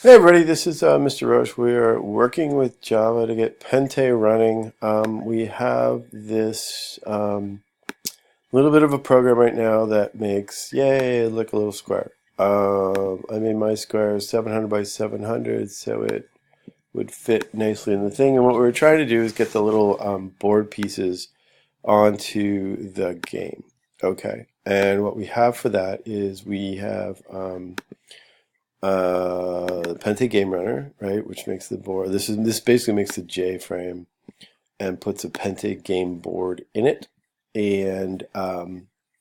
Hey everybody, this is Mr. Roche. We are working with Java to get Pente running. We have this little bit of a program right now that makes, yay, look a little square. I made my square 700 by 700 so it would fit nicely in the thing. And what we were trying to do is get the little board pieces onto the game. Okay, and what we have for that is we have Pente Game Runner, right, which makes the board. This basically makes the J frame and puts a Pente game board in it, and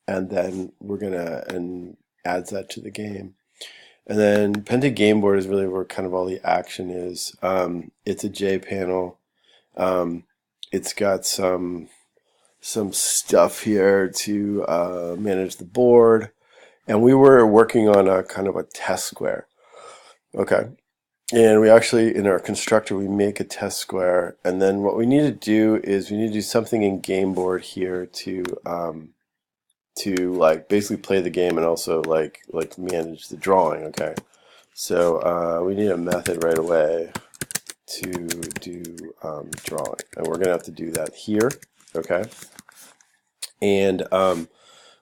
then we're gonna and adds that to the game. And then Pente game board is really where kind of all the action is. It's a J panel. It's got some stuff here to manage the board, and we were working on a kind of a test square. Okay. And we actually, in our constructor, we make a test square, and then what we need to do is we need to do something in game board here to like basically play the game and also like manage the drawing. Okay, so we need a method right away to do drawing, and we're gonna have to do that here. Okay, and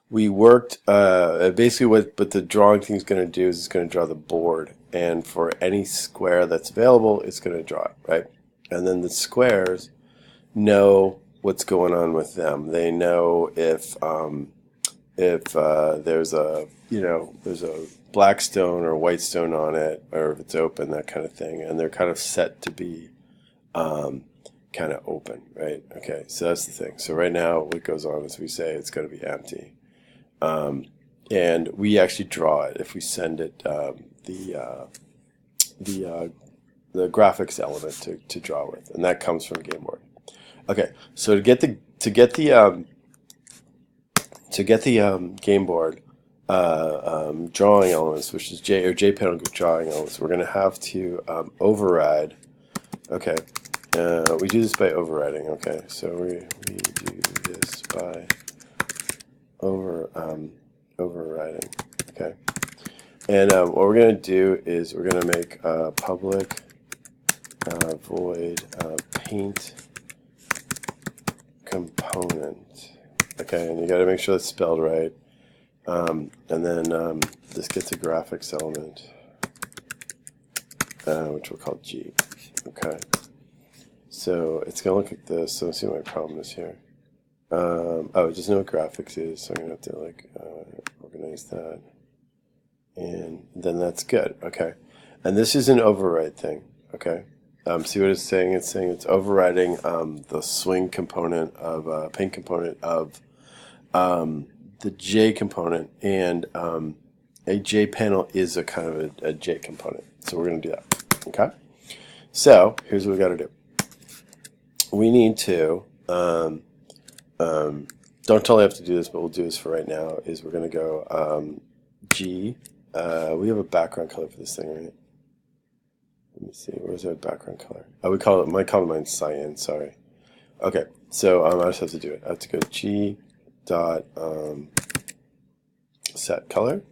we worked basically what the drawing thing is going to do is it's going to draw the board, and for any square that's available it's going to draw it, right? And then the squares know what's going on with them. They know if there's a there's a black stone or white stone on it, or if it's open, that kind of thing, and they're kind of set to be kind of open, right? Okay, so that's the thing. So right now what goes on is we say it's going to be empty. And we actually draw it if we send it the graphics element to draw with, and that comes from game board. Okay, so to get the game board drawing elements, which is J panel drawing elements, we're going to have to override. Okay, we do this by overriding. Okay, so we do this by overriding. Okay, and what we're going to do is we're going to make a public void paint component. Okay, and you got to make sure it's spelled right. And then this gets a graphics element, which we'll call G. Okay, so it's going to look like this. So let's see what my problem is here. Oh, it doesn't know what graphics is, so I'm going to have to like organize that. And then that's good. Okay, and this is an override thing. Okay, see what it's saying? It's saying it's overriding the swing component of paint component of the J component, and a J panel is a kind of a J component. So we're going to do that. Okay, so here's what we got to do. We need to don't totally have to do this, but we'll do this for right now. Is we're going to go G. We have a background color for this thing, right? Let me see. Where's our background color? Oh, we call it. My color mine's cyan. Sorry. Okay, so I just have to do it. I have to go G dot set color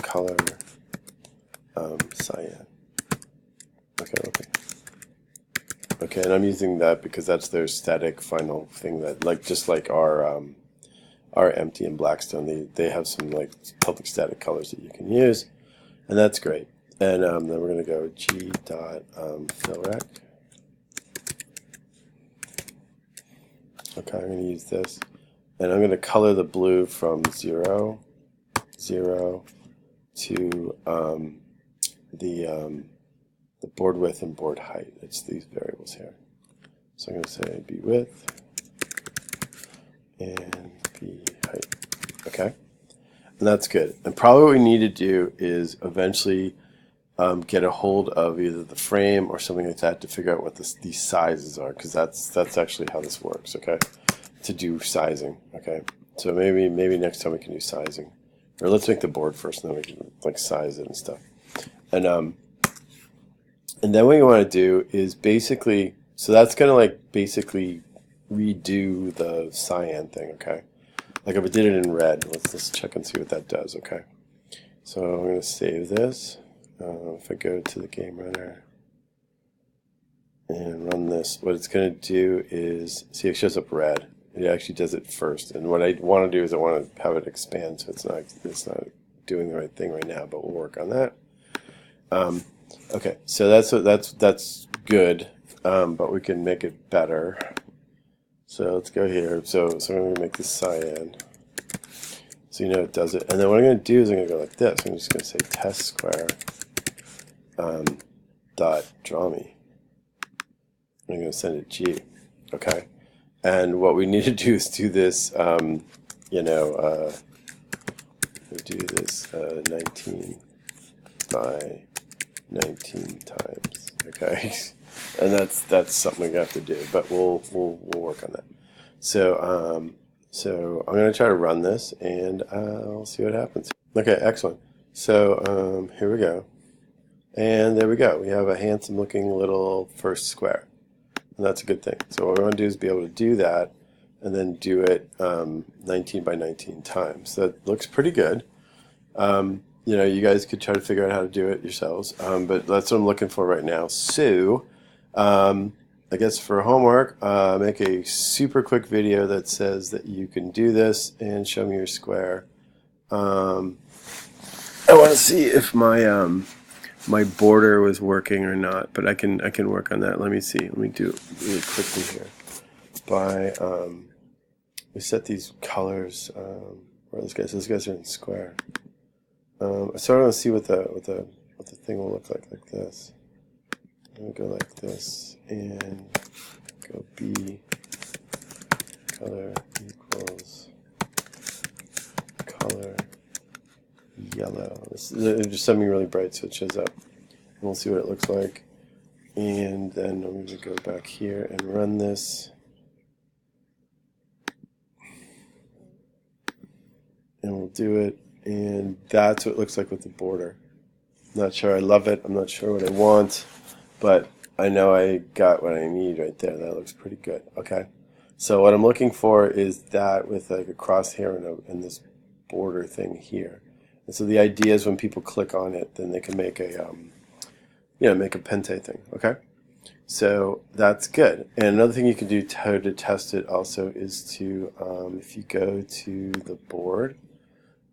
color cyan. Okay. Okay, and I'm using that because that's their static final thing that just like our empty and Blackstone, they have some like public static colors that you can use, and that's great. And then we're going to go G dot fill rec. Okay, I'm going to use this, and I'm going to color the blue from 0, 0 to the board width and board height. It's these variables here. So I'm going to say b width and b height. Okay, and that's good. And probably what we need to do is eventually get a hold of either the frame or something like that to figure out what these sizes are, because that's actually how this works. Okay, to do sizing. Okay, so maybe next time we can do sizing, or let's make the board first, and then we can like size it and stuff. And then what you want to do is basically, so that's going to like basically redo the cyan thing. Okay, like if I did it in red, let's check and see what that does. Okay, So I'm going to save this. If I go to the game runner and run this, what it's going to do is, see, it shows up red. It actually does it first. And what I want to do is I want to have it expand, so it's not doing the right thing right now, but we'll work on that. Okay, so that's good, but we can make it better. So let's go here. So I'm going to make this cyan, so you know it does it. And then what I'm going to do is I'm going to go like this. I'm just going to say test square dot draw me. I'm going to send it G. Okay, and what we need to do is do this. We do this 19 by 19 times. Okay, and that's something we have to do, but we'll work on that. So I'm going to try to run this, and I'll see what happens. Okay, excellent. So here we go, and there we go. We have a handsome looking little first square, and that's a good thing. So what we want to do is be able to do that, and then do it 19 by 19 times. That looks pretty good. You know, you guys could try to figure out how to do it yourselves, but that's what I'm looking for right now. So, I guess for homework, make a super quick video that says that you can do this and show me your square. I want to see if my my border was working or not, but I can work on that. Let me see. Let me do it really quickly here. By we set these colors. Where are those guys? Those guys are in square. So I want to see what the thing will look like this. I'm going to go like this and go B color equals color yellow. This is just something really bright so it shows up. And we'll see what it looks like. And then I'm going to go back here and run this. And we'll do it. And that's what it looks like with the border. I'm not sure I love it. I'm not sure what I want. But I know I got what I need right there. That looks pretty good. Okay. So what I'm looking for is that with like a crosshair and this border thing here. And so the idea is when people click on it, then they can make a make a pente thing. Okay. So that's good. And another thing you can do to test it also is to if you go to the board,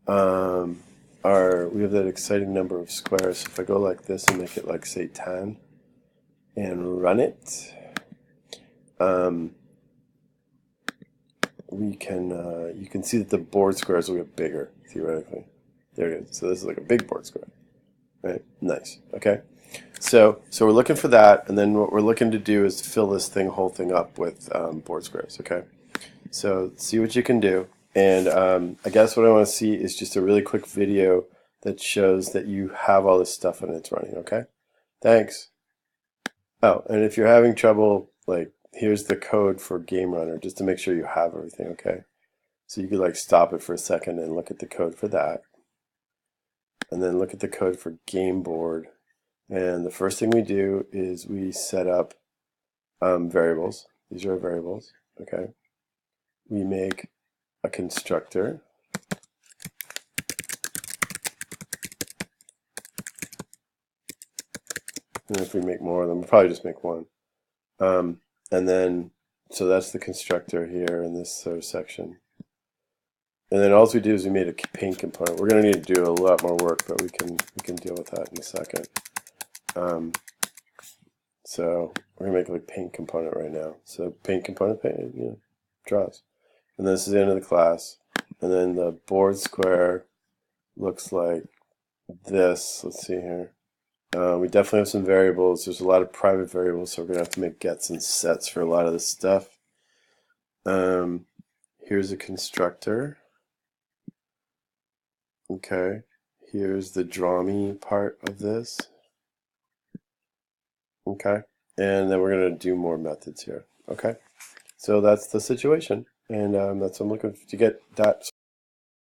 we have that exciting number of squares. So if I go like this and make it like say 10 and run it, we can you can see that the board squares will get bigger theoretically. There it is. So this is like a big board square, right? Nice. Okay. So we're looking for that, and then what we're looking to do is fill this whole thing up with board squares. Okay. So see what you can do. And I guess what I want to see is just a really quick video that shows that you have all this stuff and it's running, okay? Thanks. Oh, and if you're having trouble, like, here's the code for Game Runner, just to make sure you have everything, okay? So you could, like, stop it for a second and look at the code for that. And then look at the code for Game Board. And the first thing we do is we set up variables. These are our variables, okay? We make a constructor, and if we make more of them, we'll probably just make one. And then, so that's the constructor here in this sort of section. And then all we do is we made a paint component. We're going to need to do a lot more work, but we can deal with that in a second. So we're going to make like paint component right now. So paint component, draws. And this is the end of the class. And then the board square looks like this. Let's see here. We definitely have some variables. There's a lot of private variables, so we're going to have to make gets and sets for a lot of this stuff. Here's a constructor. Okay. Here's the draw me part of this. Okay. And then we're going to do more methods here. Okay. So that's the situation. And that's what I'm looking to get that